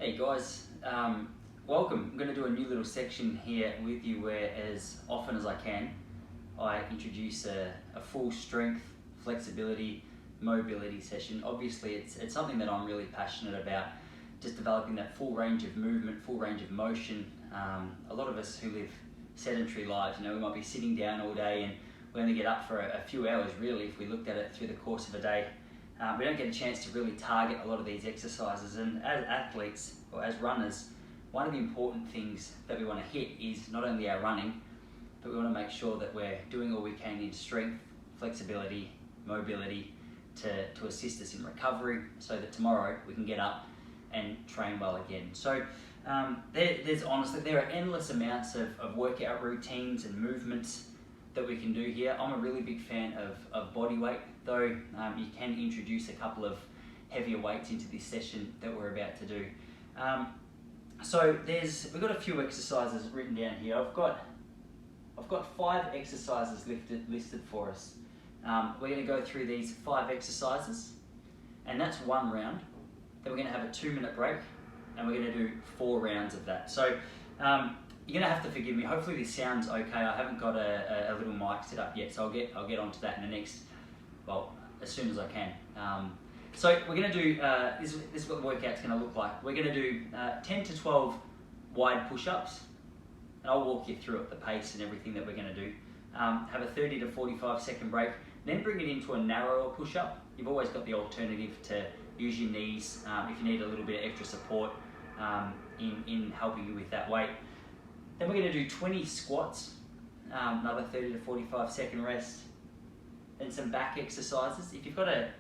Hey guys, welcome. I'm going to do a new little section here with you where, as often as I can, I introduce a full strength, flexibility, mobility session. Obviously it's something that I'm really passionate about, just developing that full range of movement, full range of motion. A lot of us who live sedentary lives, we might be sitting down all day and we only get up for a few hours really if we looked at it through the course of a day. We don't get a chance to really target a lot of these exercises, and as athletes or as runners, one of the important things that we want to hit is not only our running, but we want to make sure that we're doing all we can in strength, flexibility, mobility to assist us in recovery so that tomorrow we can get up and train well again. So there are endless amounts of workout routines and movements that we can do here. I'm a really big fan of body weight, though you can introduce a couple of heavier weights into this session that we're about to do. So we've got a few exercises written down here. I've got 5 exercises listed for us. We're going to go through these 5 exercises, and that's 1 round. Then we're going to have a 2-minute break, and we're going to do 4 rounds of that. So you're going to have to forgive me. Hopefully this sounds okay. I haven't got a little mic set up yet, so I'll get onto that in the next, as soon as I can. So we're going to do, this is what the workout's going to look like. We're going to do 10 to 12 wide push-ups, and I'll walk you through it, the pace and everything that we're going to do. Have a 30 to 45 second break, then bring it into a narrower push-up. You've always got the alternative to use your knees if you need a little bit of extra support in helping you with that weight. Then we're going to do 20 squats, another 30 to 45 second rest, and some back exercises. If you've got a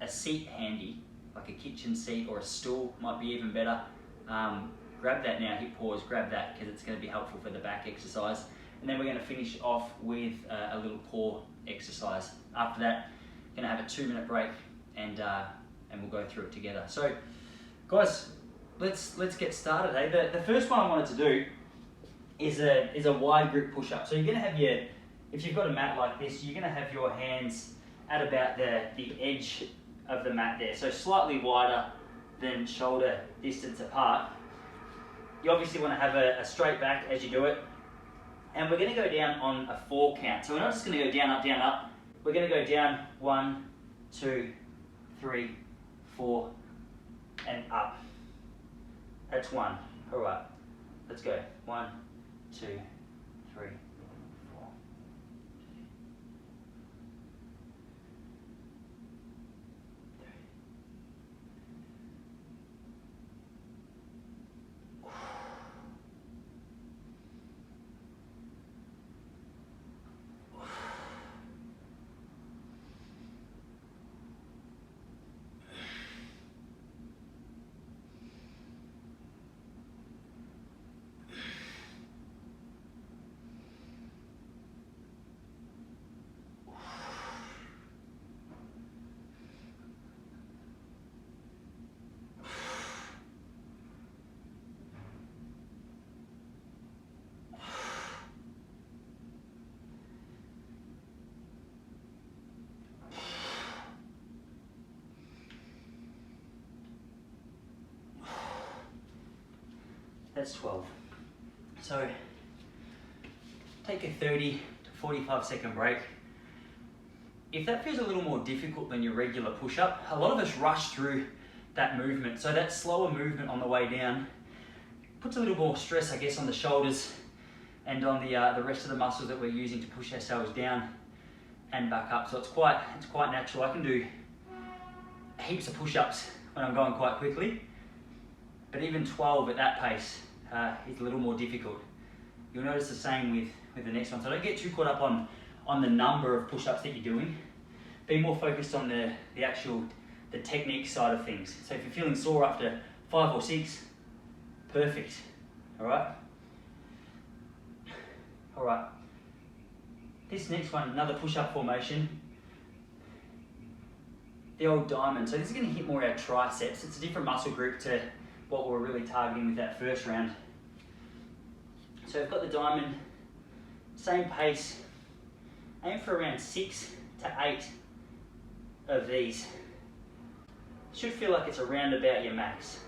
seat handy, like a kitchen seat or a stool, might be even better. Grab that now, hit pause, grab that, because it's going to be helpful for the back exercise. And then we're going to finish off with a little core exercise. After that, going to have a 2-minute break, and we'll go through it together. So, guys, let's get started. Eh? The first one I wanted to do is a wide grip push-up. So you're going to have if you've got a mat like this, you're going to have your hands at about the edge of the mat there. So slightly wider than shoulder distance apart. You obviously want to have a straight back as you do it. And we're going to go down on a 4 count. So we're not just going to go down, up, down, up. We're going to go down 1, 2, 3, 4, and up. That's 1. All right, let's go. 1, 2, 3, 4. That's 12. So take a 30 to 45 second break. If that feels a little more difficult than your regular push-up, a lot of us rush through that movement. So that slower movement on the way down puts a little more stress, I guess, on the shoulders and on the rest of the muscles that we're using to push ourselves down and back up. So it's quite natural. I can do heaps of push-ups when I'm going quite quickly, but even 12 at that pace is a little more difficult. You'll notice the same with the next one. So don't get too caught up on the number of push-ups that you're doing. Be more focused on the technique side of things. So if you're feeling sore after 5 or 6, perfect. All right. This next one, another push-up formation. The old diamond. So this is going to hit more our triceps. It's a different muscle group to what we're really targeting with that first round. So I've got the diamond, same pace, aim for around 6 to 8 of these. Should feel like it's around about your max.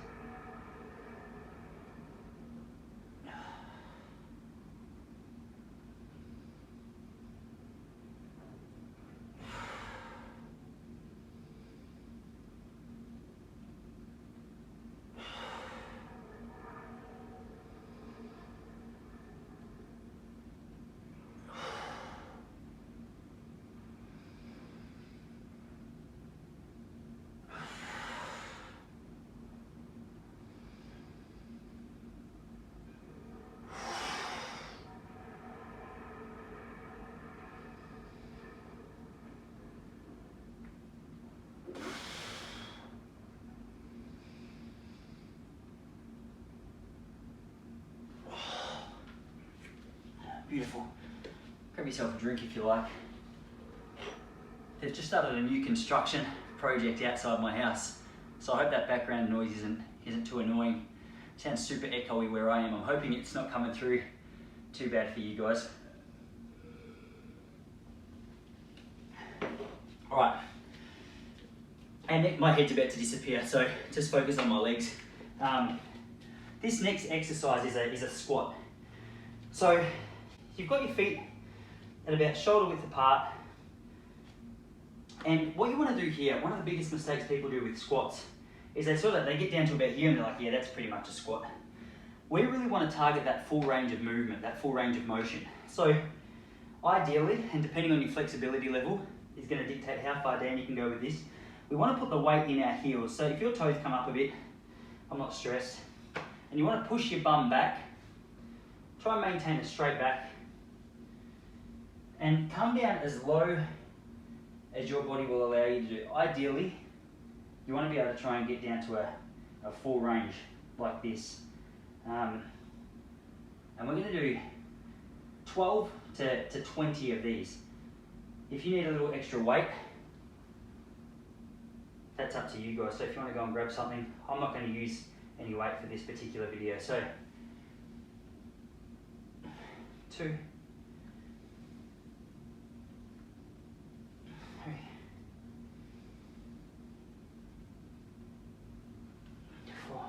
Beautiful. Grab yourself a drink if you like. They've just started a new construction project outside my house, so I hope that background noise isn't too annoying. It sounds super echoey where I am. I'm hoping it's not coming through too bad for you guys. Alright, and my head's about to disappear, so just focus on my legs. This next exercise is a squat. So you've got your feet at about shoulder width apart, and what you want to do here, one of the biggest mistakes people do with squats is they get down to about here and they're like, yeah, that's pretty much a squat. We really want to target that full range of movement, that full range of motion. So ideally, and depending on your flexibility level, is going to dictate how far down you can go with this. We want to put the weight in our heels. So if your toes come up a bit, I'm not stressed, and you want to push your bum back, try and maintain a straight back, and come down as low as your body will allow you to do. Ideally, you want to be able to try and get down to a full range like this. And we're going to do 12 to 20 of these. If you need a little extra weight, that's up to you guys. So if you want to go and grab something, I'm not going to use any weight for this particular video. So 2, 3, 4.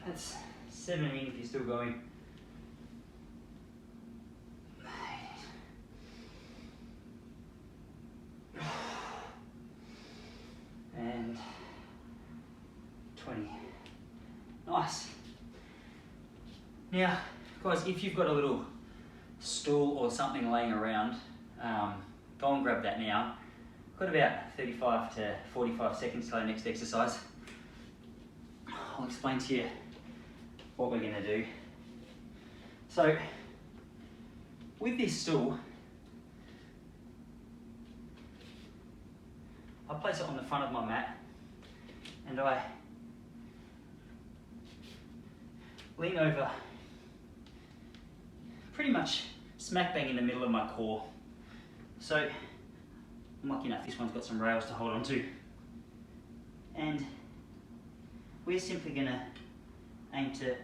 That's 17 if you're still going. 8. And 20. Nice. Now, guys, if you've got a little stool or something laying around, go and grab that now. Got about 35 to 45 seconds till our next exercise. I'll explain to you what we're going to do. So, with this stool, I place it on the front of my mat and I lean over pretty much smack bang in the middle of my core. So, I'm lucky enough this one's got some rails to hold on to. And we're simply going to aim to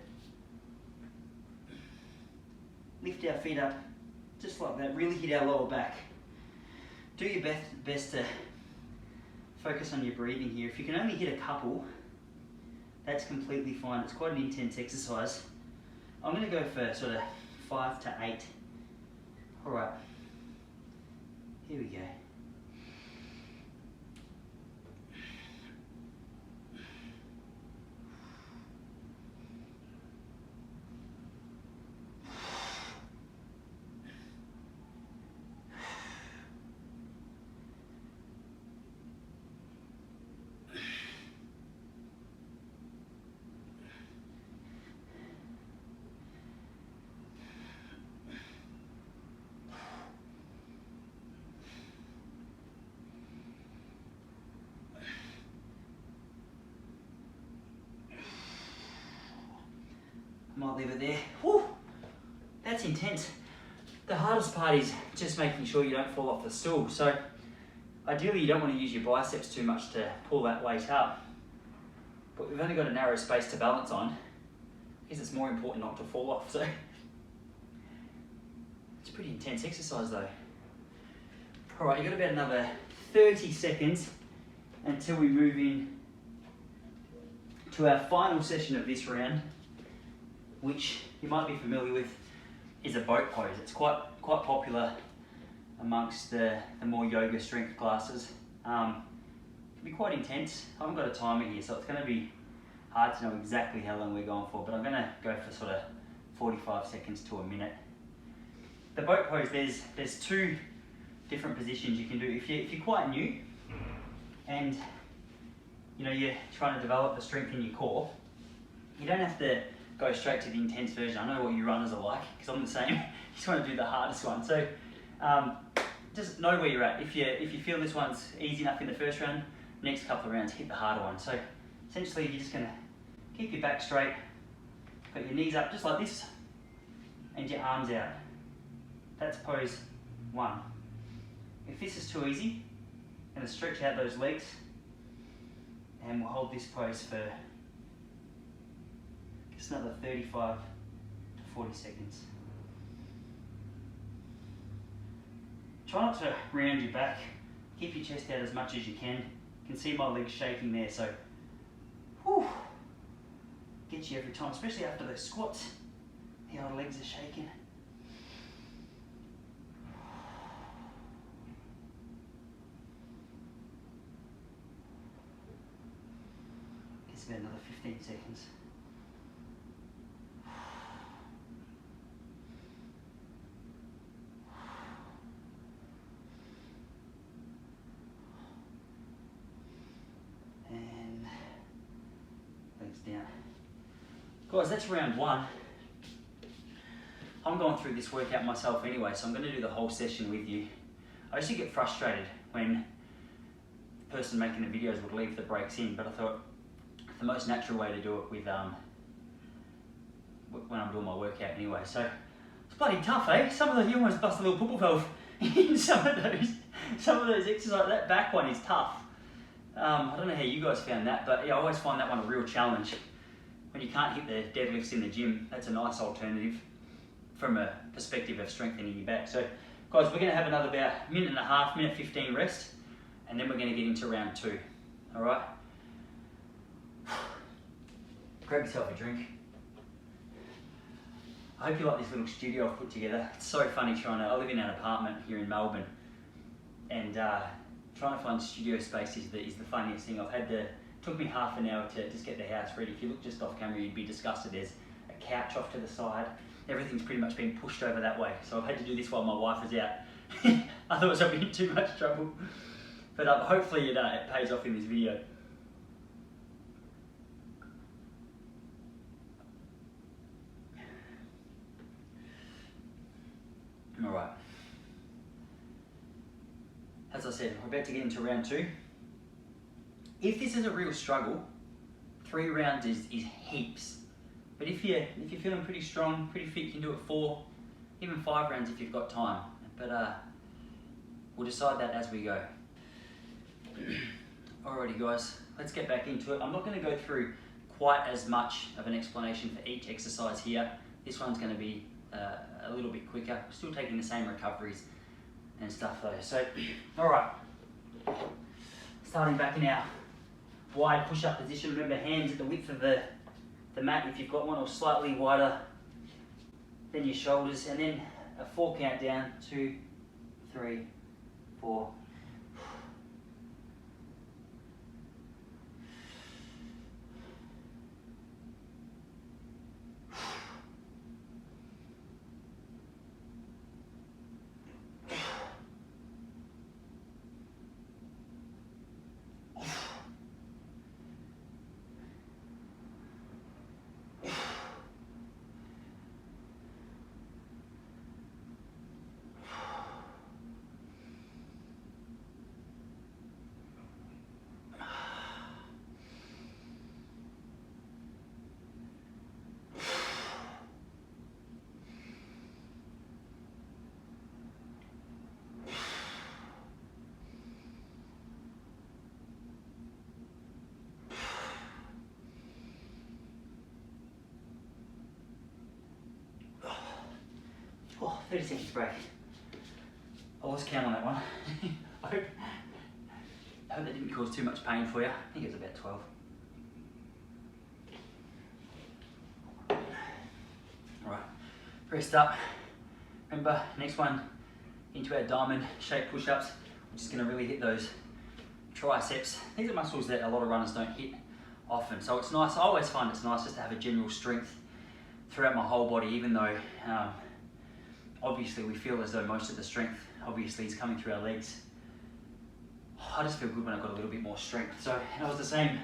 lift our feet up just like that, really hit our lower back. Do your best to focus on your breathing here. If you can only hit a couple, that's completely fine. It's quite an intense exercise. I'm going to go for sort of 5 to 8. Alright, here we go. Might leave it there. Whew, that's intense. The hardest part is just making sure you don't fall off the stool. So ideally you don't want to use your biceps too much to pull that weight up. But we've only got a narrow space to balance on. I guess it's more important not to fall off. So it's a pretty intense exercise though. Alright, you've got about another 30 seconds until we move in to our final session of this round, which you might be familiar with. is a boat pose. It's quite popular amongst the more yoga strength classes. It can be quite intense. I haven't got a timer here, so it's going to be hard to know exactly how long we're going for, but I'm going to go for sort of 45 seconds to a minute. The boat pose, there's two different positions you can do. If you're quite new and you're trying to develop the strength in your core, you don't have to go straight to the intense version. I know what you runners are like, because I'm the same. You just want to do the hardest one. So just know where you're at. If you feel this one's easy enough in the first round, next couple of rounds hit the harder one. So essentially you're just going to keep your back straight, put your knees up just like this, and your arms out. That's pose 1. If this is too easy, I'm going to stretch out those legs, and we'll hold this pose for just another 35 to 40 seconds. Try not to round your back. Keep your chest out as much as you can. You can see my legs shaking there, so whew, gets you every time, especially after those squats. The old legs are shaking. It's about another 15 seconds. And legs down. Guys, that's round 1. I'm going through this workout myself anyway, so I'm going to do the whole session with you. I used to get frustrated when the person making the videos would leave the breaks in, but I thought the most natural way to do it with when I'm doing my workout anyway. So it's bloody tough, eh? Some of those, you almost bust a little pupil valve in some of those exercises. That back one is tough. I don't know how you guys found that, but yeah, I always find that one a real challenge. When you can't hit the deadlifts in the gym, that's a nice alternative from a perspective of strengthening your back. So guys, we're going to have another about a minute and a half, minute 15 rest, and then we're going to get into round 2. All right? Grab yourself a drink. I hope you like this little studio I've put together. It's so funny I live in an apartment here in Melbourne, and trying to find studio space is the funniest thing. Took me half an hour to just get the house ready. If you look just off camera, you'd be disgusted. There's a couch off to the side. Everything's pretty much been pushed over that way. So I've had to do this while my wife is out. Otherwise I'll be in too much trouble. But hopefully it pays off in this video. All right. As I said, we're about to get into round 2. If this is a real struggle, 3 rounds is heaps. But if you're feeling pretty strong, pretty fit, you can do it 4, even 5 rounds if you've got time. But we'll decide that as we go. Alrighty guys, let's get back into it. I'm not going to go through quite as much of an explanation for each exercise here. This one's going to be a little bit quicker. We're still taking the same recoveries and stuff though. So, alright. Starting back in our wide push-up position. Remember, hands at the width of the mat if you've got one, or slightly wider than your shoulders, and then a 4 count down. 2, 3, 4. Oh, 30 seconds break. I lost count on that one. I hope that didn't cause too much pain for you. I think it was about 12. Alright, rest up. Remember, next one, into our diamond shape push-ups. We're just gonna really hit those triceps. These are muscles that a lot of runners don't hit often. So it's nice, I always find it's nice just to have a general strength throughout my whole body, even though obviously we feel as though most of the strength obviously is coming through our legs. I just feel good when I've got a little bit more strength. So it was the same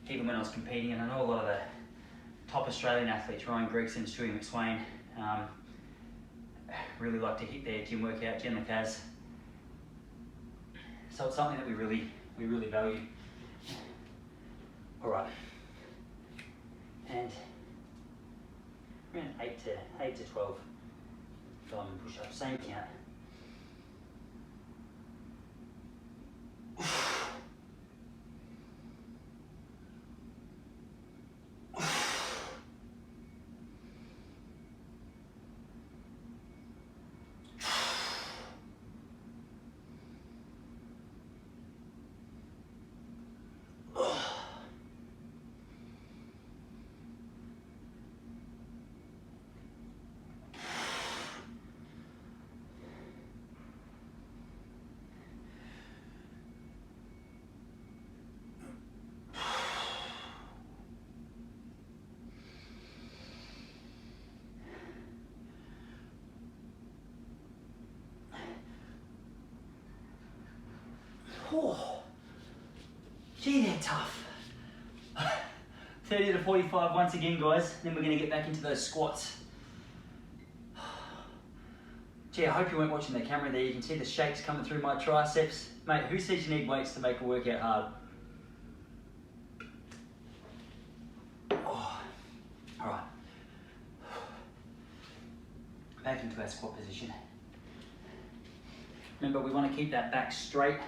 even when I was competing, and I know a lot of the top Australian athletes, Ryan Gregson, Stewie McSwain, really like to hit their gym workout, Jen Lacaz. So it's something that we really value. All right, and around 8 to 12 diamond push-ups, same count. Oh, gee, they're tough. 30 to 45 once again, guys. Then we're going to get back into those squats. Gee, I hope you weren't watching the camera there. You can see the shakes coming through my triceps. Mate, who says you need weights to make a workout hard? Oh, all right. Back into our squat position. Remember, we want to keep that back straight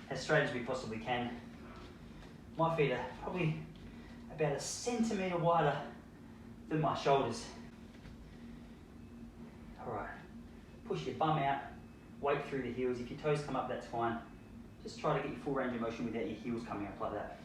as we possibly can. My feet are probably about a centimetre wider than my shoulders. All right, push your bum out, weight through the heels. If your toes come up, that's fine. Just try to get your full range of motion without your heels coming up like that.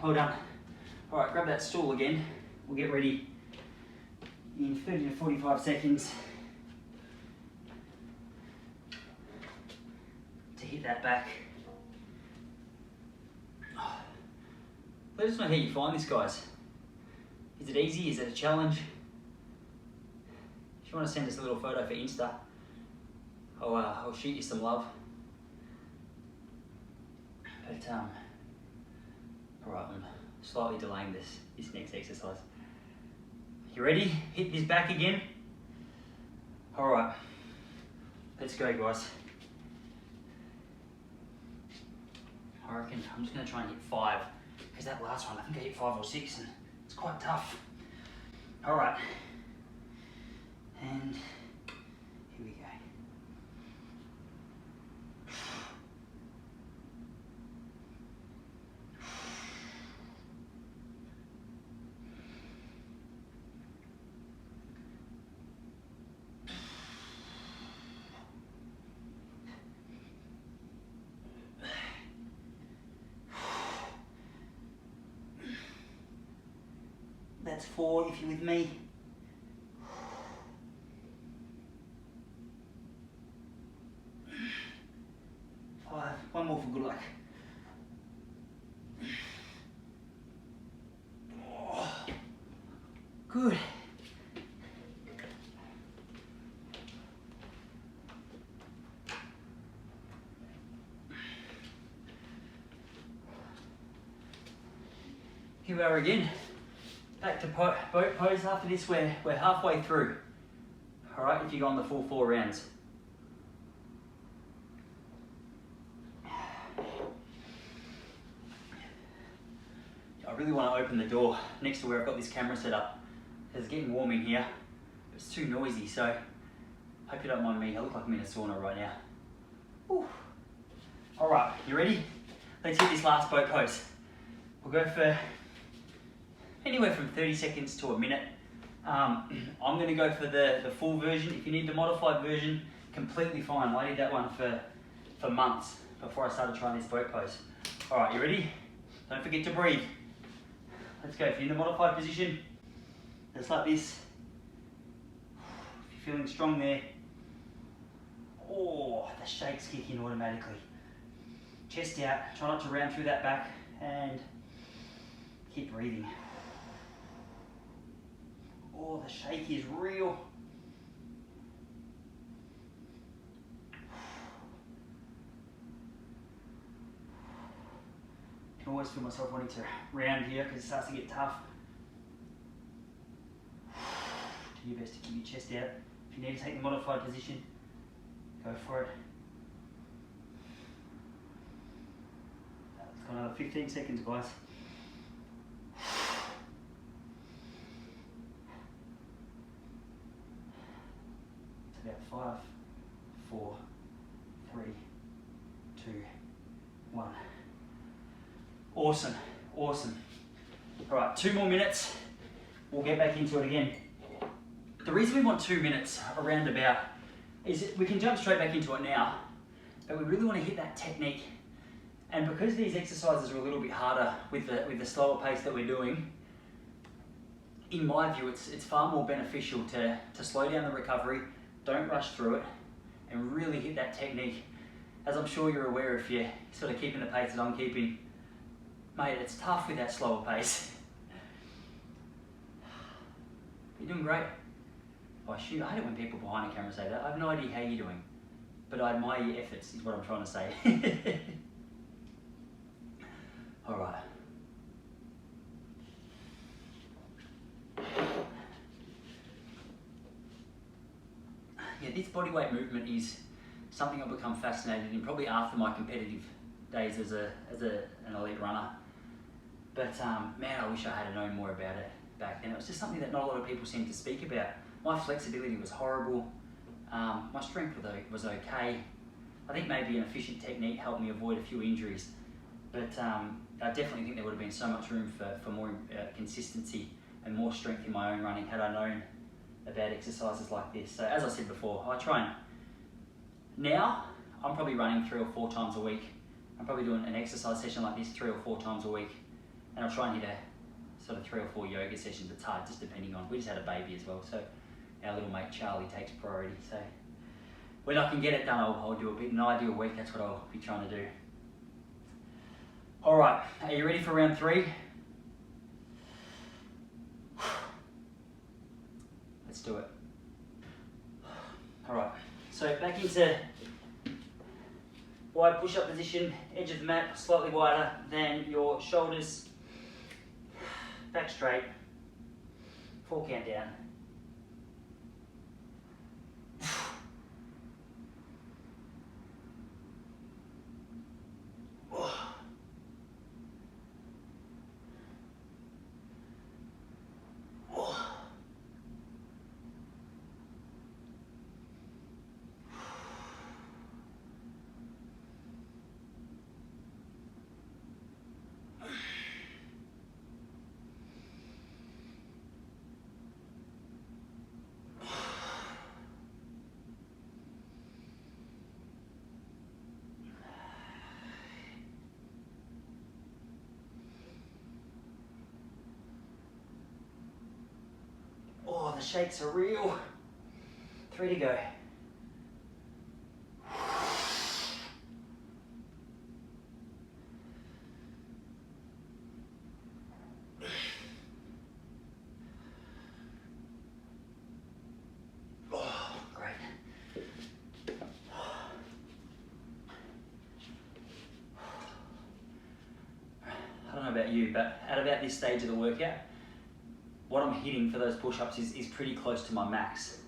Well done. All right, grab that stool again. We'll get ready in 30 to 45 seconds to hit that back. Let us know how you find this, guys. Is it easy? Is it a challenge? If you want to send us a little photo for Insta, I'll shoot you some love. But alright, I'm slightly delaying this next exercise. You ready? Hit this back again. Alright, let's go, guys. I reckon I'm just going to try and hit 5, because that last one, I think I hit 5 or 6, and it's quite tough. Alright, and here we go. That's 4 if you're with me. Good. Here we are again. Back to boat pose. After this, we're halfway through. All right, if you go on the full 4 rounds. I really want to open the door next to where I've got this camera set up. It's getting warm in here. It's too noisy, so hope you don't mind me. I look like I'm in a sauna right now. Whew. All right, you ready? Let's hit this last boat pose. We'll go for anywhere from 30 seconds to a minute. I'm going to go for the full version. If you need the modified version, completely fine. I did that one for months before I started trying this boat pose. All right, you ready? Don't forget to breathe. Let's go. If you're in the modified position, just like this. If you're feeling strong there. Oh, the shakes kick in automatically. Chest out. Try not to round through that back and keep breathing. Oh, the shake is real. I can always feel myself wanting to round here because it starts to get tough. Do your best to keep your chest out. If you need to take the modified position, go for it. Let's go another 15 seconds, guys. It's about 5, 4, 3, 2, 1. Awesome, awesome. All right, 2 more minutes. We'll get back into it again. The reason we want 2 minutes around about is that we can jump straight back into it now, but we really want to hit that technique. And because these exercises are a little bit harder with the slower pace that we're doing, in my view, it's far more beneficial to slow down the recovery, don't rush through it, and really hit that technique. As I'm sure you're aware, if you're sort of keeping the pace that I'm keeping, mate, it's tough with that slower pace. You're doing great. Oh shoot, I hate it when people behind the camera say that. I have no idea how you're doing, but I admire your efforts, is what I'm trying to say. All right. Yeah, this bodyweight movement is something I've become fascinated in probably after my competitive days as an elite runner. But man, I wish I had known more about it back then. It was just something that not a lot of people seem to speak about. My flexibility was horrible. My strength was okay. I think maybe an efficient technique helped me avoid a few injuries. But I definitely think there would have been so much room for more consistency and more strength in my own running had I known about exercises like this. So as I said before, I try and... Now, I'm probably running 3 or 4 times a week. I'm probably doing an exercise session like this 3 or 4 times a week. And I'll try and hit a sort of 3 or 4 yoga sessions. It's hard, just depending on... We just had a baby as well, so our little mate Charlie takes priority. So when I can get it done, I'll do a bit. An ideal week, that's what I'll be trying to do. All right, are you ready for round 3? Let's do it. All right, so back into wide push-up position, edge of the mat slightly wider than your shoulders, back straight, 4 count down. Oh, the shakes are real. 3 to go. about you, but at about this stage of the workout, what I'm hitting for those push-ups is pretty close to my max.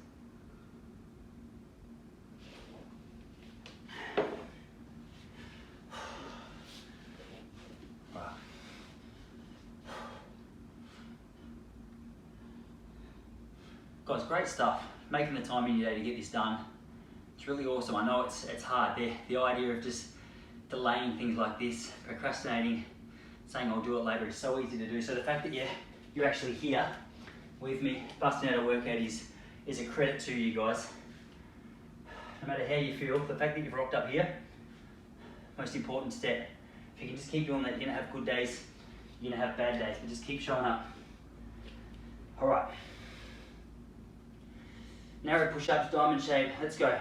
Guys, great stuff. Making the time in your day to get this done. It's really awesome. I know it's hard. The idea of just delaying things like this, procrastinating, saying I'll do it later is so easy to do. So the fact that you're actually here with me, busting out a workout is a credit to you guys. No matter how you feel, the fact that you've rocked up here, most important step. If you can just keep doing that, you're gonna have good days, you're gonna have bad days, but just keep showing up. All right. Narrow push-ups, diamond shape, let's go.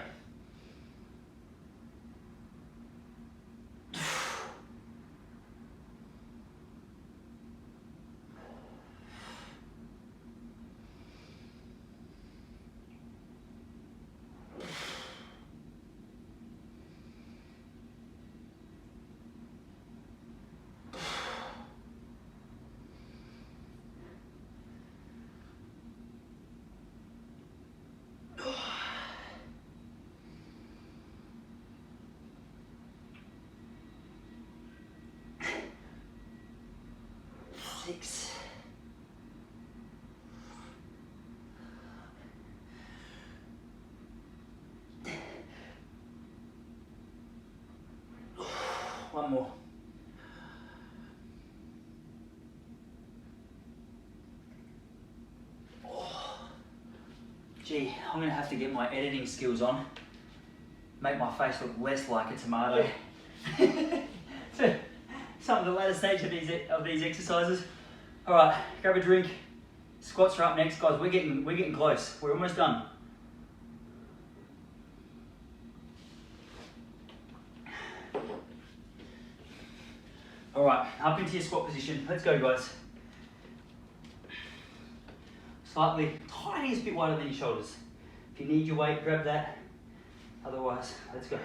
Six. One more. Gee, I'm gonna have to get my editing skills on. Make my face look less like a tomato. So, some of the latter stage of these exercises. All right, grab a drink. Squats are up next, guys. We're getting close. We're almost done. All right, up into your squat position. Let's go, guys. Slightly, tiniest bit wider than your shoulders. If you need your weight, grab that. Otherwise, let's go.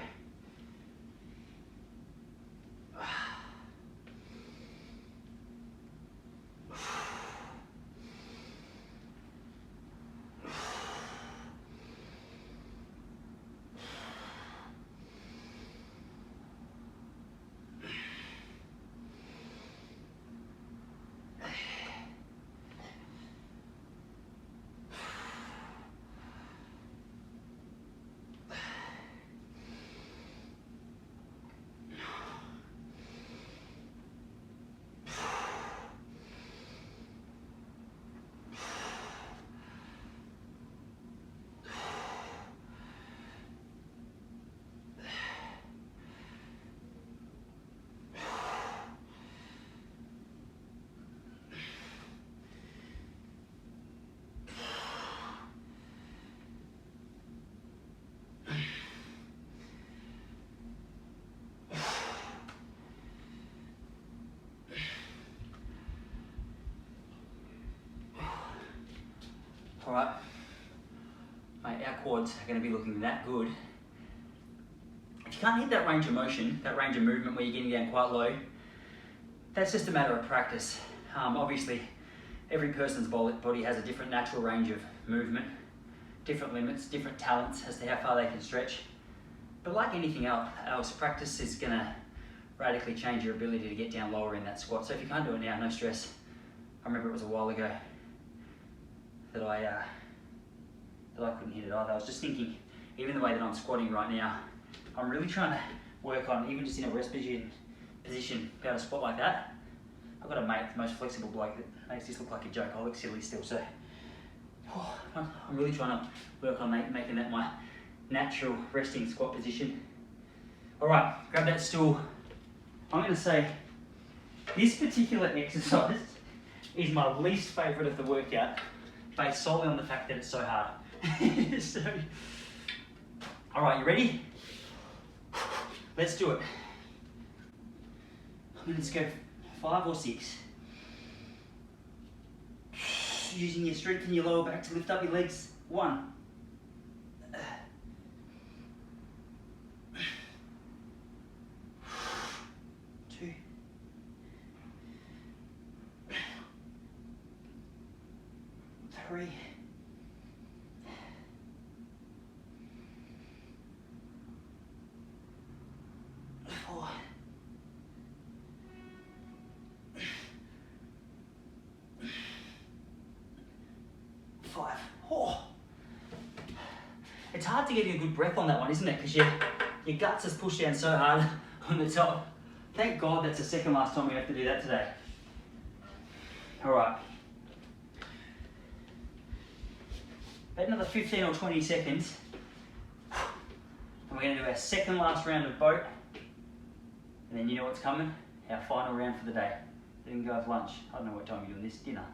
All right, mate, our quads are going to be looking that good. If you can't hit that range of motion, that range of movement where you're getting down quite low, that's just a matter of practice. Obviously, every person's body has a different natural range of movement, different limits, different talents as to how far they can stretch. But like anything else, practice is going to radically change your ability to get down lower in that squat. So if you can't do it now, no stress. I remember it was a while ago that I couldn't hit it either. I was just thinking, even the way that I'm squatting right now, I'm really trying to work on, even just in a rest position, be able to squat like that. I've got a mate, the most flexible bloke, that makes this look like a joke. I look silly still, so I'm really trying to work on making that my natural resting squat position. All right, grab that stool. I'm going to say this particular exercise is my least favourite of the workout, based solely on the fact that it's so hard. So, all right, you ready? Let's do it. I'm going to just go 5 or 6. Using your strength in your lower back to lift up your legs. 1. 2. 3, 4, 5. Oh. It's hard to get a good breath on that one, isn't it? Because your guts is pushed down so hard on the top. Thank God that's the second last time we have to do that today. All right. About another 15 or 20 seconds. And we're going to do our second last round of boat. And then you know what's coming? Our final round for the day. Didn't go have lunch. I don't know what time you're doing this. Dinner.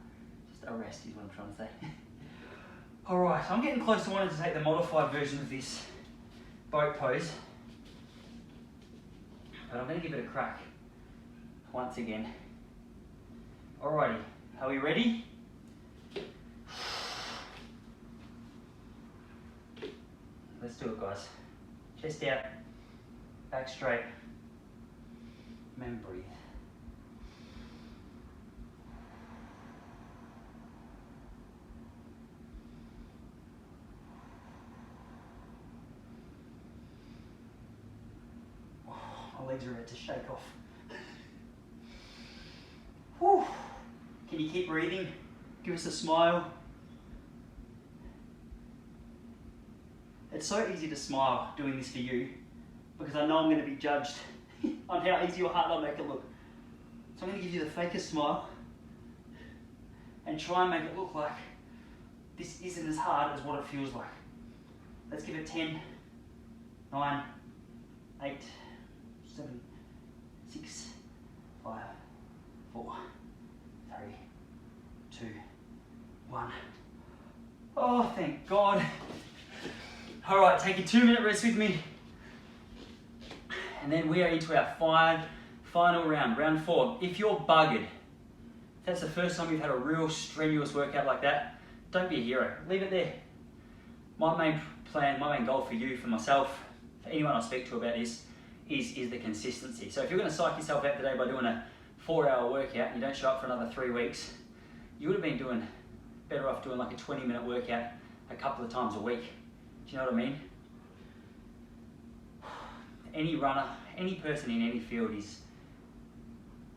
Just a rest is what I'm trying to say. Alright, so I'm getting close to wanting to take the modified version of this boat pose. But I'm going to give it a crack once again. Alrighty, are we ready? Let's do it, guys. Chest out, back straight, and then breathe. My legs are about to shake off. Whew. Can you keep breathing? Give us a smile. It's so easy to smile doing this for you because I know I'm going to be judged on how easy or hard I make it look. So I'm going to give you the fakest smile and try and make it look like this isn't as hard as what it feels like. Let's give it 10, 9, 8, 7, 6, 5, 4, 3, 2, 1. Oh, thank God. All right, take a 2-minute rest with me. And then we are into our final round, round 4. If you're buggered, if that's the first time you've had a real strenuous workout like that, don't be a hero. Leave it there. My main plan, my main goal for you, for myself, for anyone I speak to about this, is the consistency. So if you're going to psych yourself out today by doing a 4-hour workout and you don't show up for another 3 weeks, you would have been better off doing like a 20-minute workout a couple of times a week. Do you know what I mean? Any runner, any person in any field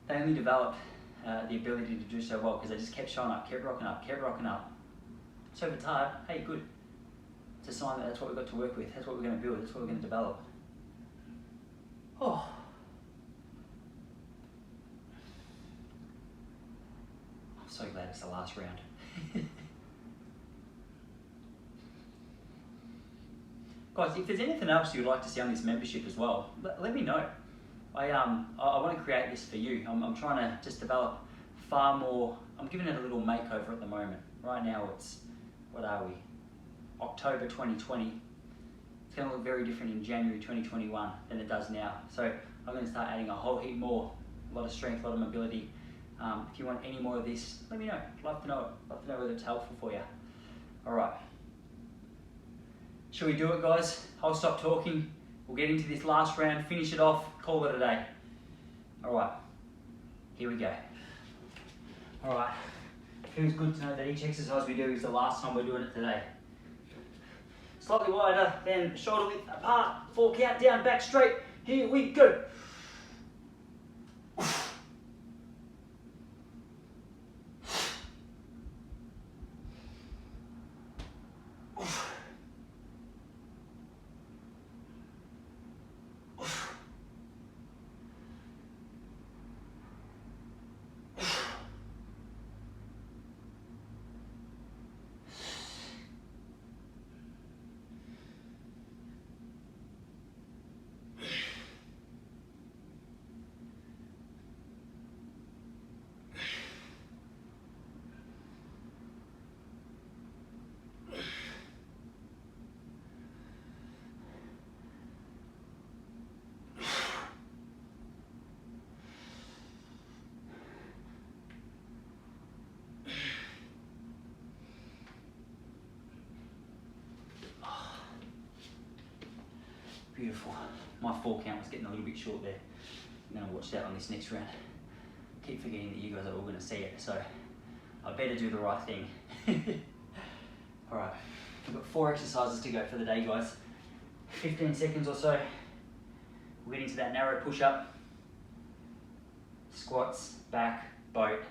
they only develop the ability to do so well because they just kept showing up, kept rocking up. So if it's hard, hey, good. It's a sign that that's what we've got to work with. That's what we're going to build. That's what we're going to develop. Oh. I'm so glad it's the last round. Guys, if there's anything else you'd like to see on this membership as well, let me know. I want to create this for you. I'm trying to just develop far more. I'm giving it a little makeover at the moment. Right now it's, what are we? October 2020. It's going to look very different in January 2021 than it does now. So I'm going to start adding a whole heap more. A lot of strength, a lot of mobility. If you want any more of this, let me know. Love to know it. Love to know whether it's helpful for you. All right. Shall we do it, guys? I'll stop talking. We'll get into this last round, finish it off, call it a day. All right. Here we go. All right. Feels good to know that each exercise we do is the last time we're doing it today. Slightly wider, then shoulder width apart, 4 count down, back straight. Here we go. Beautiful. My 4 count was getting a little bit short there. I'm going to watch that on this next round. Keep forgetting that you guys are all going to see it, so I better do the right thing. Alright, we've got 4 exercises to go for the day, guys. 15 seconds or so. We're getting to that narrow push-up. Squats, back, boat.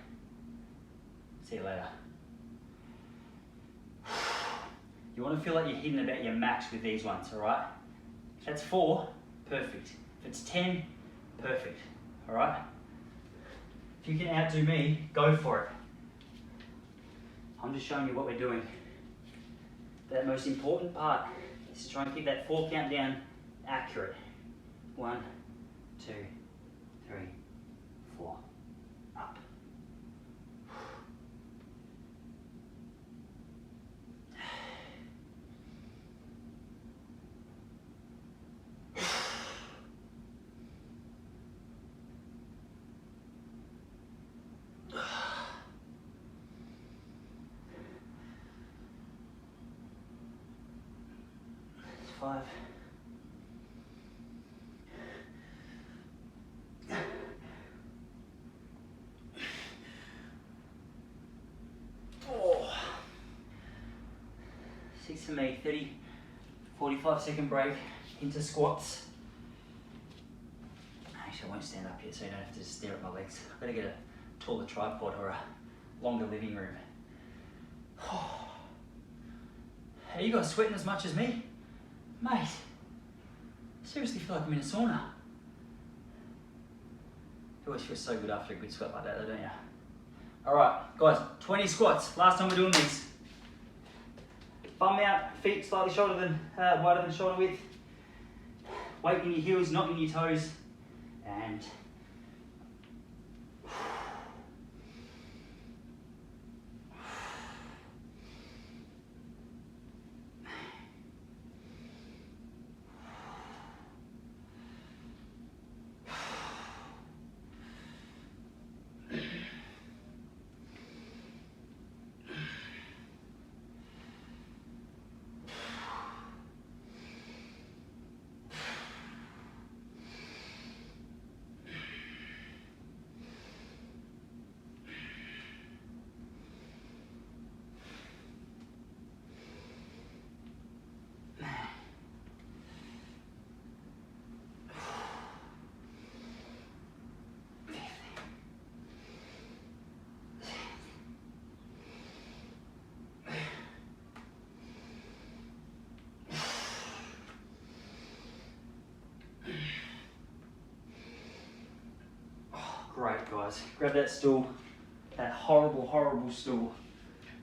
See you later. You want to feel like you're hitting about your max with these ones, alright? If that's 4, perfect. If it's 10, perfect, alright? If you can outdo me, go for it. I'm just showing you what we're doing. That most important part is to try and keep that 4 count down accurate. 1, 2, 3, 4, up. Five. Oh. 6 for me, 30, 45-second break into squats. Actually, I won't stand up yet, so you don't have to just stare at my legs. I've got to get a taller tripod or a longer living room. Are you guys sweating as much as me? Mate, I seriously feel like I'm in a sauna. It always feels so good after a good sweat like that, though, don't you? Alright, guys, 20 squats. Last time we're doing these. Bum out, feet slightly wider than shoulder width. Weight in your heels, not in your toes. And great, guys. Grab that stool, that horrible, horrible stool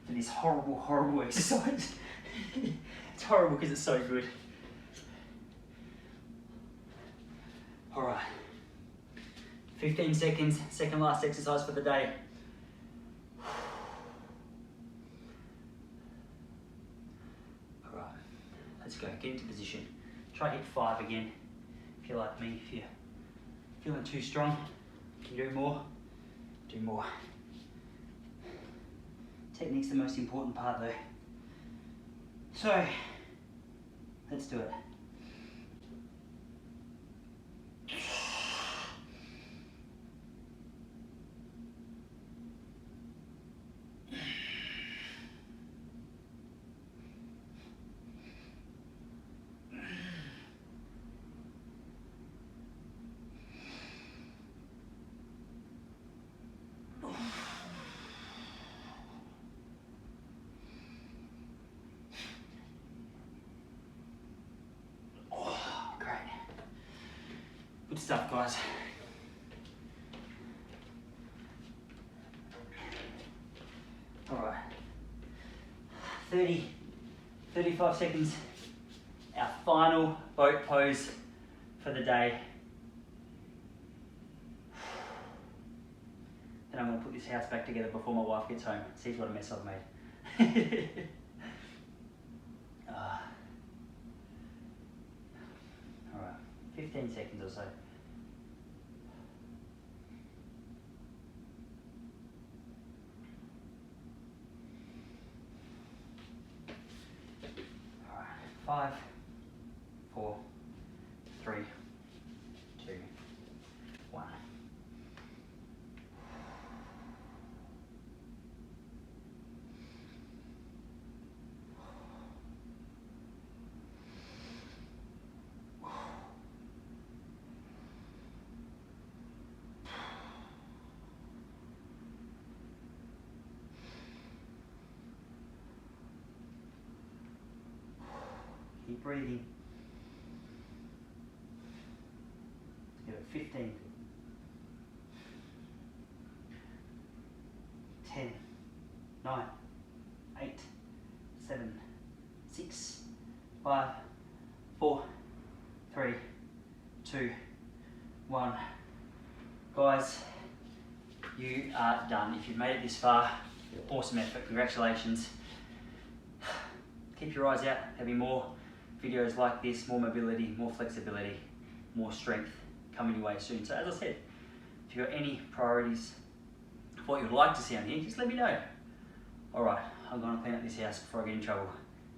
for this horrible, horrible exercise. It's horrible because it's so good. All right, 15 seconds, second last exercise for the day. All right, let's go, get into position. Try hit 5 again. If you're like me, if you're feeling too strong, you can do more, do more. Technique's the most important part though. So, let's do it. Good stuff, guys. All right, 35 seconds, our final boat pose for the day. Then I'm going to put this house back together before my wife gets home. Sees what a mess I've made. All right, 15 seconds or so. All right, 5, 4, 3, 2, 1. Keep breathing. Give it 15. 10, 9, 8, 7, 6, 5, 4, 3, 2, 1. Guys, you are done. If you've made it this far, awesome effort, congratulations. Keep your eyes out, there'll be more videos like this, more mobility, more flexibility, more strength coming your way soon. So as I said, if you've got any priorities for what you'd like to see on here, just let me know. Alright, I'm going to clean up this house before I get in trouble.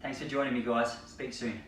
Thanks for joining me, guys. Speak soon.